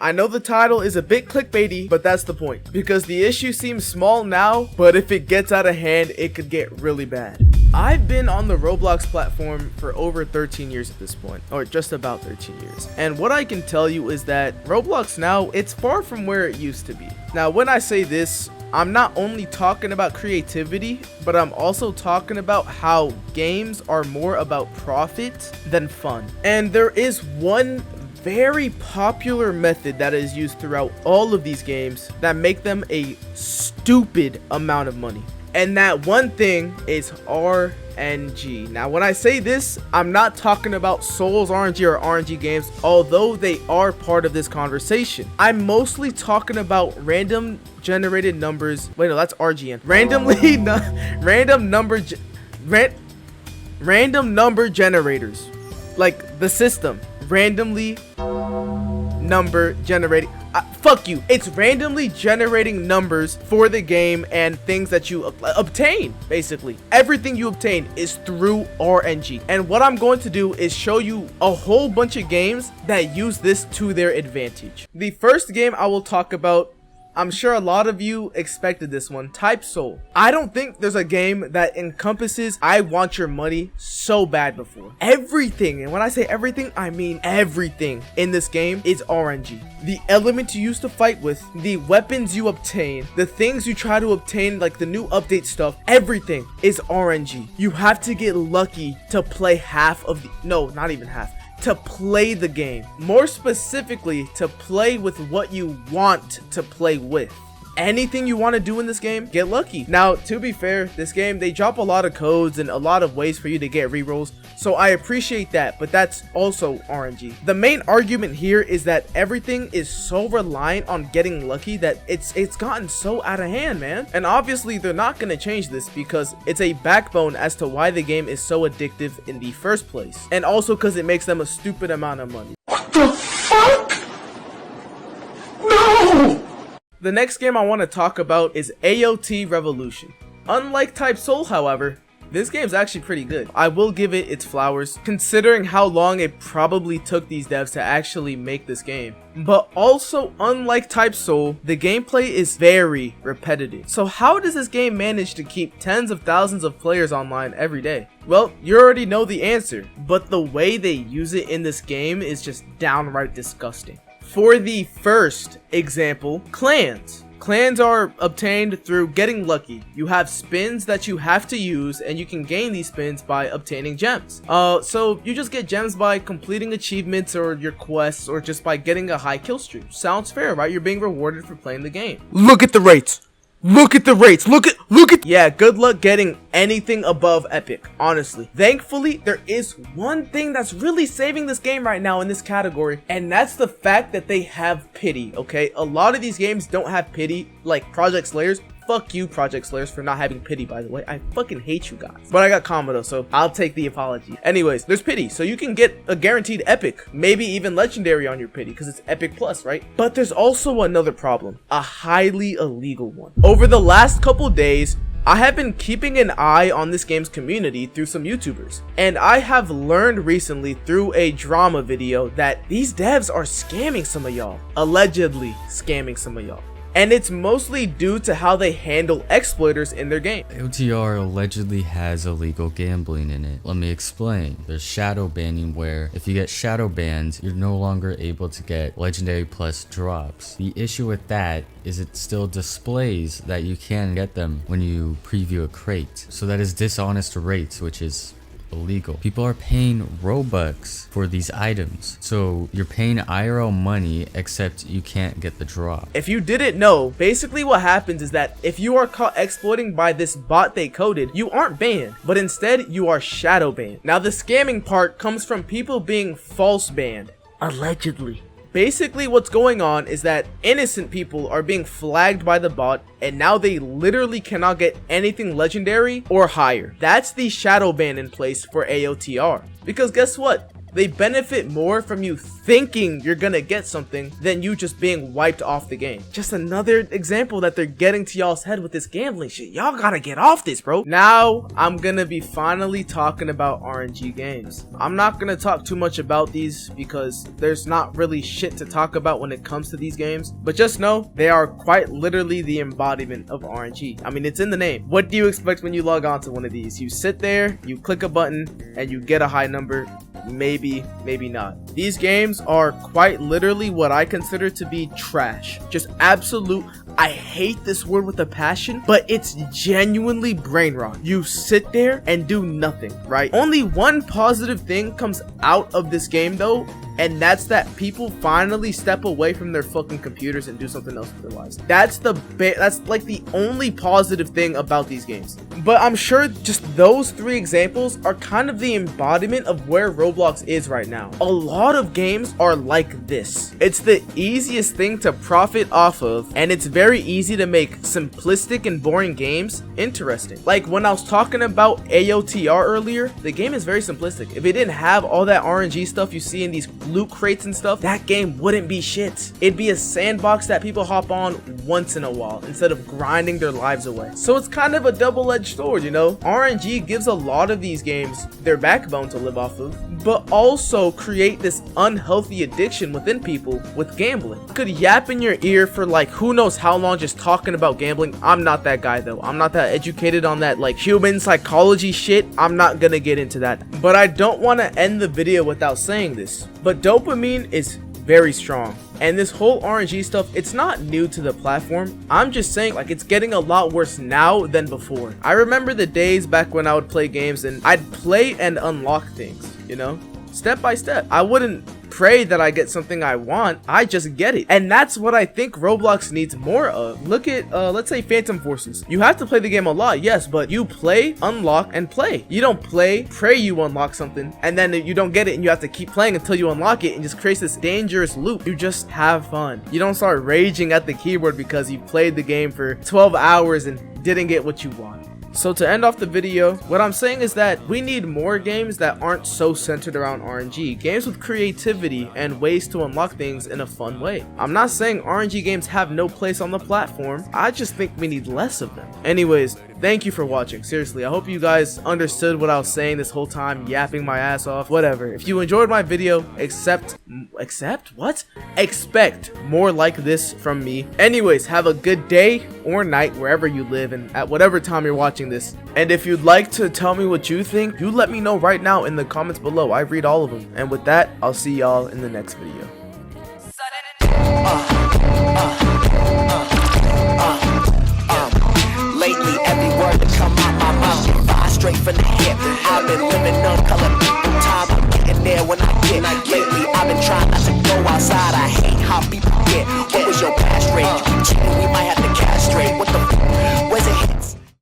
I know the title is a bit clickbaity, but that's the point. Because the issue seems small now, but if it gets out of hand, it could get really bad. I've been on the Roblox platform for over 13 years at this point, or just about 13 years. And what I can tell you is that Roblox now, it's far from where it used to be. Now, when I say this, I'm not only talking about creativity, but I'm also talking about how games are more about profit than fun. And there is one very popular method that is used throughout all of these games that make them a stupid amount of money. And that one thing is RNG. Now, when I say this, I'm not talking about Souls RNG or RNG games, although they are part of this conversation. I'm mostly talking about random generated numbers. Wait, no, that's RGN. Random number generators. Like the system. Randomly number generating. Fuck you. It's randomly generating numbers for the game and things that you obtain. Basically, everything you obtain is through RNG. And what I'm going to do is show you a whole bunch of games that use this to their advantage. The first game I will talk about, I'm sure a lot of you expected this one, Type Soul. I don't think there's a game that encompasses I want your money so bad before. Everything, and when I say everything, I mean everything in this game is RNG. The element you use to fight with, the weapons you obtain, the things you try to obtain, like the new update stuff, everything is RNG. You have to get lucky to play half of the, no, not even half, to play the game. More specifically, to play with what you want to play with. Anything you want to do in this game, get lucky. Now, to be fair, this game, they drop a lot of codes and a lot of ways for you to get rerolls, so I appreciate that, but that's also RNG. The main argument here is that everything is so reliant on getting lucky that it's gotten so out of hand, man. And obviously, they're not going to change this because it's a backbone as to why the game is so addictive in the first place. And also because it makes them a stupid amount of money. What the fuck? No! The next game I want to talk about is AOT Revolution. Unlike Type Soul, however, this game's actually pretty good. I will give it its flowers, considering how long it probably took these devs to actually make this game. But also, unlike Type Soul, the gameplay is very repetitive. So how does this game manage to keep tens of thousands of players online every day? Well, you already know the answer, but the way they use it in this game is just downright disgusting. For the first example, clans. Clans are obtained through getting lucky. You have spins that you have to use, and you can gain these spins by obtaining gems. So you just get gems by completing achievements or your quests, or just by getting a high kill streak. Sounds fair, right? You're being rewarded for playing the game. Look at the rates. Look at the rates. Look at. Yeah, good luck getting anything above epic, honestly. Thankfully, there is one thing that's really saving this game right now in this category, and that's the fact that they have pity, okay? A lot of these games don't have pity, like Project Slayers. Fuck you, Project Slayers, for not having pity, by the way. I fucking hate you guys. But I got Commodore, so I'll take the apology. Anyways, there's pity, so you can get a guaranteed epic, maybe even legendary on your pity, because it's epic plus, right? But there's also another problem, a highly illegal one. Over the last couple days, I have been keeping an eye on this game's community through some YouTubers, and I have learned recently through a drama video that these devs are scamming some of y'all. Allegedly scamming some of y'all. And it's mostly due to how they handle exploiters in their game. OTR allegedly has illegal gambling in it. Let me explain. There's shadow banning, where if you get shadow banned, you're no longer able to get legendary plus drops. The issue with that is it still displays that you can get them when you preview a crate. So that is dishonest rates, which is illegal. People are paying Robux for these items, so you're paying IRL money, except you can't get the drop. If you didn't know, basically what happens is that if you are caught exploiting by this bot they coded, you aren't banned, but instead you are shadow banned. Now the scamming part comes from people being false banned, allegedly. Basically what's going on is that innocent people are being flagged by the bot, and now they literally cannot get anything legendary or higher. That's the shadow ban in place for AOTR. Because guess what? They benefit more from you thinking you're gonna get something than you just being wiped off the game. Just another example that they're getting to y'all's head with this gambling shit. Y'all gotta get off this, bro. Now I'm gonna be finally talking about RNG games. I'm not gonna talk too much about these because there's not really shit to talk about when it comes to these games, but just know they are quite literally the embodiment of RNG. I mean, it's in the name. What do you expect when you log on to one of these? You sit there, you click a button, and you get a high number. Maybe, maybe not. These games are quite literally what I consider to be trash. Just absolute, I hate this word with a passion, but it's genuinely brain rot. You sit there and do nothing, right? Only one positive thing comes out of this game though, and that's that people finally step away from their fucking computers and do something else with their lives. That's like the only positive thing about these games. But I'm sure just those three examples are kind of the embodiment of where Roblox is right now. A lot of games are like this. It's the easiest thing to profit off of, and it's very easy to make simplistic and boring games interesting. Like when I was talking about AOTR earlier, the game is very simplistic. If it didn't have all that RNG stuff you see in these loot crates and stuff, that game wouldn't be shit. It'd be a sandbox that people hop on once in a while instead of grinding their lives away. So it's kind of a double-edged sword, you know? RNG gives a lot of these games their backbone to live off of, but also create this unhealthy addiction within people with gambling. You could yap in your ear for like who knows how long just talking about gambling. I'm not that guy though. I'm not that educated on that like human psychology shit. I'm not gonna get into that. But I don't want to end the video without saying this. But dopamine is very strong, and this whole RNG stuff, it's not new to the platform. I'm just saying like it's getting a lot worse now than before. I remember the days back when I would play games and I'd play and unlock things, you know, step by step. I wouldn't pray that I get something I want, I just get it. And that's what I think Roblox needs more of. Look at let's say Phantom Forces. You have to play the game a lot, yes, but you play, unlock, and play. You don't play, pray you unlock something, and then you don't get it and you have to keep playing until you unlock it, and just creates this dangerous loop. You just have fun. You don't start raging at the keyboard because you played the game for 12 hours and didn't get what you want. So to end off the video, what I'm saying is that we need more games that aren't so centered around RNG. Games with creativity and ways to unlock things in a fun way. I'm not saying RNG games have no place on the platform. I just think we need less of them. Anyways, thank you for watching. Seriously, I hope you guys understood what I was saying this whole time, yapping my ass off. Whatever. If you enjoyed my video, expect more like this from me. Anyways, have a good day or night wherever you live and at whatever time you're watching this. And if you'd like to tell me what you think, you let me know right now in the comments below. I read all of them. And with that, I'll see y'all in the next video.